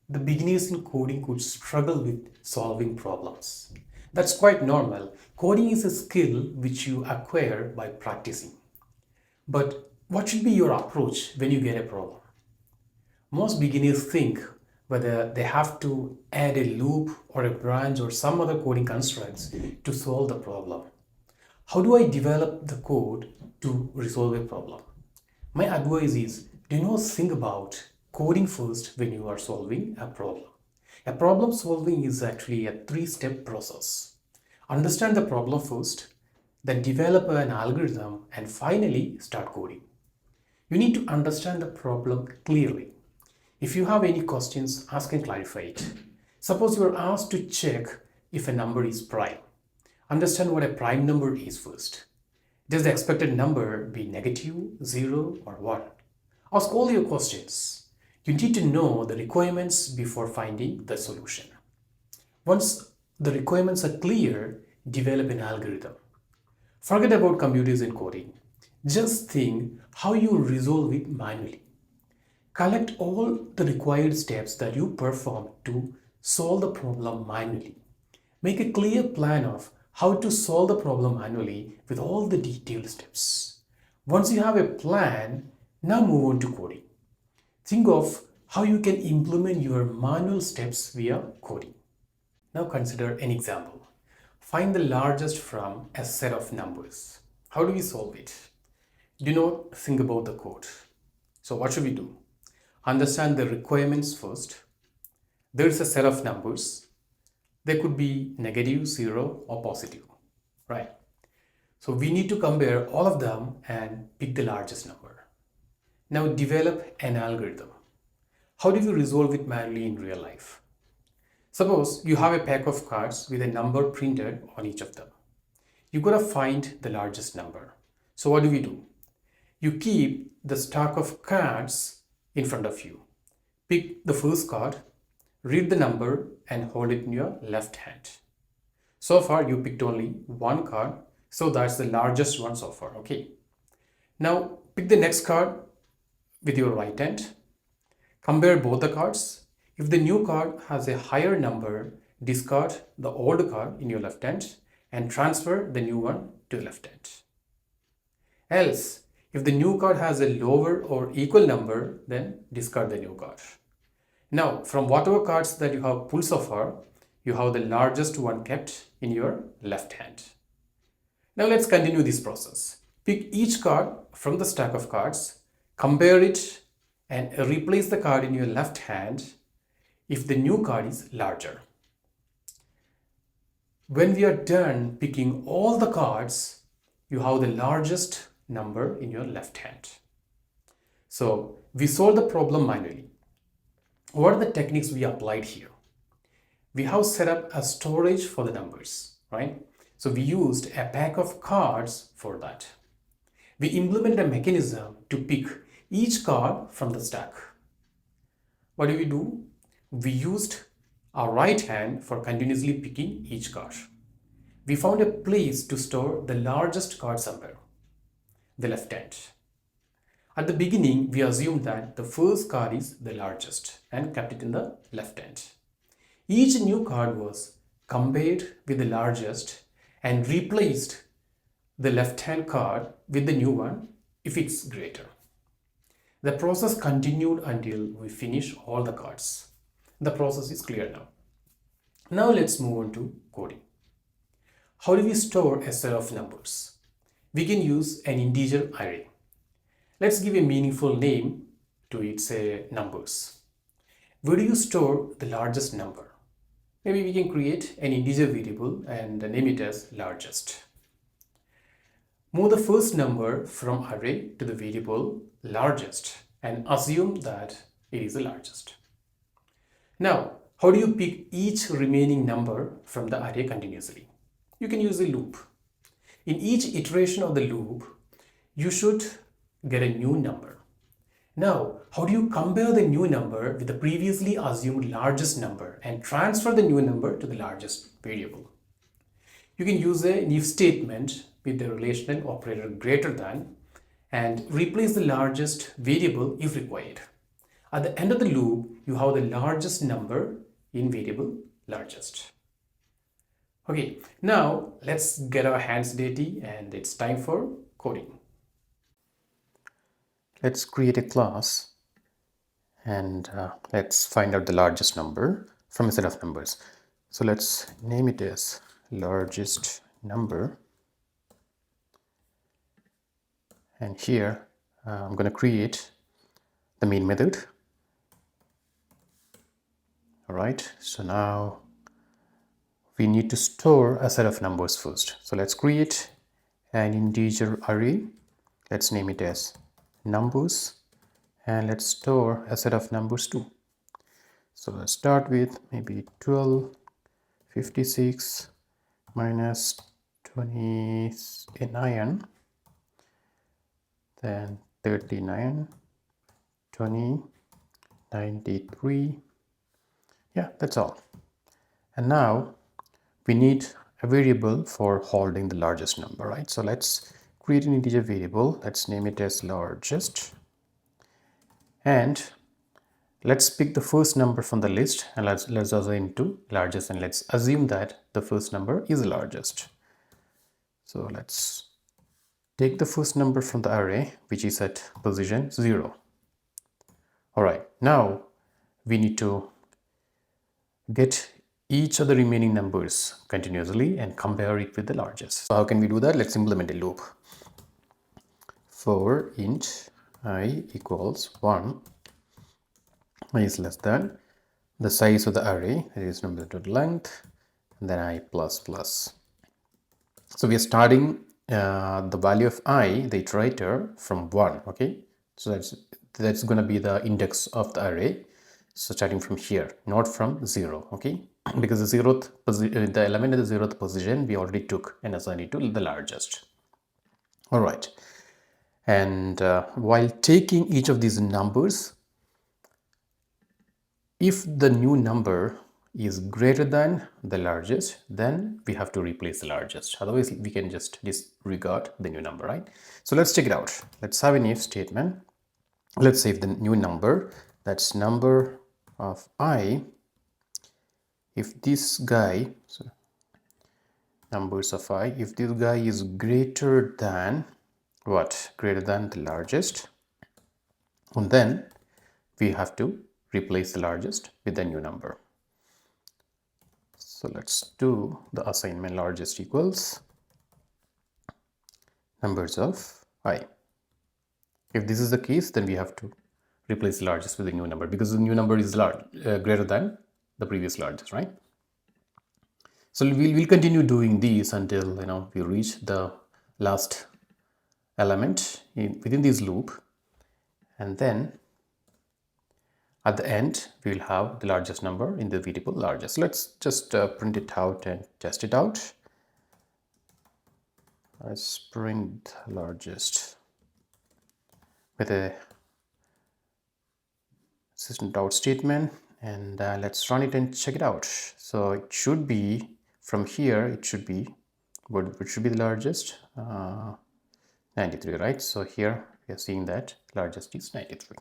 the beginners in coding could struggle with solving problems. That's quite normal. Coding is a skill which you acquire by practicing. But what should be your approach when you get a problem? Most beginners think whether they have to add a loop or a branch or some other coding constructs to solve the problem. How do I develop the code to resolve a problem? My advice is do not think about coding first when you are solving a problem. A problem solving is actually a three-step process. Understand the problem first, then develop an algorithm, and finally start coding. You need to understand the problem clearly. If you have any questions, ask and clarify it. Suppose you are asked to check if a number is prime. Understand what a prime number is first. Does the expected number be negative, 0 or 1? Ask all your questions. You need to know the requirements before finding the solution. Once the requirements are clear, develop an algorithm. Forget about computers and coding. Just think how you resolve it manually. Collect all the required steps that you perform to solve the problem manually. Make a clear plan of how to solve the problem manually with all the detailed steps. Once you have a plan, now move on to coding. Think of how you can implement your manual steps via coding. Now consider an example. Find the largest from a set of numbers. How do we solve it? Do not think about the code. So what should we do? Understand the requirements first. There is a set of numbers. They could be negative, 0 or positive, right? So we need to compare all of them and pick the largest number. Now develop an algorithm. How do you resolve it manually in real life? Suppose you have a pack of cards with a number printed on each of them. You gotta find the largest number. So what do? You keep the stack of cards in front of you. Pick the first card, read the number and hold it in your left hand. So far you picked only one card, so that's the largest one so far, okay? Now pick the next card with your right hand. Compare both the cards. If the new card has a higher number, discard the old card in your left hand and transfer the new one to the left hand. Else, if the new card has a lower or equal number, then discard the new card. Now, from whatever cards that you have pulled so far, you have the largest one kept in your left hand. Now let's continue this process. Pick each card from the stack of cards, compare it and replace the card in your left hand if the new card is larger. When we are done picking all the cards, you have the largest number in your left hand. So we solved the problem manually. What are the techniques we applied here? We have set up a storage for the numbers, right? So we used a pack of cards for that. We implemented a mechanism to pick each card from the stack. What do? We used our right hand for continuously picking each card. We found a place to store the largest card somewhere, the left hand. At the beginning, we assumed that the first card is the largest and kept it in the left hand. Each new card was compared with the largest and replaced the left hand card with the new one if it's greater. The process continued until we finish all the cards. The process is clear now. Now let's move on to coding. How do we store a set of numbers? We can use an integer array. Let's give a meaningful name to it, say numbers. Where do you store the largest number? Maybe we can create an integer variable and name it as largest. Move the first number from array to the variable largest and assume that it is the largest. Now, how do you pick each remaining number from the array continuously? You can use a loop. In each iteration of the loop, you should get a new number. Now, how do you compare the new number with the previously assumed largest number and transfer the new number to the largest variable? You can use an if statement with the relational operator greater than and replace the largest variable if required. At the end of the loop, you have the largest number in variable largest. Okay, now let's get our hands dirty and it's time for coding. Let's create a class and let's find out the largest number from a set of numbers. So let's name it as largest number, and here I'm going to create the main method. All right, so now we need to store a set of numbers first. So let's create an integer array. Let's name it as numbers, and let's store a set of numbers too. So let's start with maybe 12, 56 minus 29, then 39, 20, 93. Yeah, that's all. And now we need a variable for holding the largest number, right? So let's create an integer variable. Let's name it as largest, and let's pick the first number from the list and let's assign to largest, and let's assume that the first number is largest. So let's take the first number from the array, which is at position 0. All right, now we need to get each of the remaining numbers continuously and compare it with the largest. So how can we do that? Let's implement a loop. For int I equals 1, I is less than the size of the array, that is number to length, and then I plus plus. So we are starting the value of I, the iterator, from 1. Okay, so that's going to be the index of the array. So starting from here, not from 0. Okay, because the element in the 0th position we already took and assigned it to the largest. All right, and while taking each of these numbers, if the new number is greater than the largest, then we have to replace the largest. Otherwise, we can just disregard the new number, right? So let's check it out. Let's have an if statement. Let's say if the new number, that's number of I, if this guy, so numbers of I, if this guy is greater than what? Greater than the largest, and then we have to replace the largest with the new number. So let's do the assignment largest equals numbers of I. If this is the case, then we have to replace the largest with a new number because the new number is greater than the previous largest, right? So we'll continue doing these until we reach the last element within this loop, and then at the end we will have the largest number in the variable largest. Let's just print it out and test it out. Let's print largest with a system.out statement, and let's run it and check it out. So it should be from here, it should be what should be the largest, 93, right? So here we are seeing that largest is 93.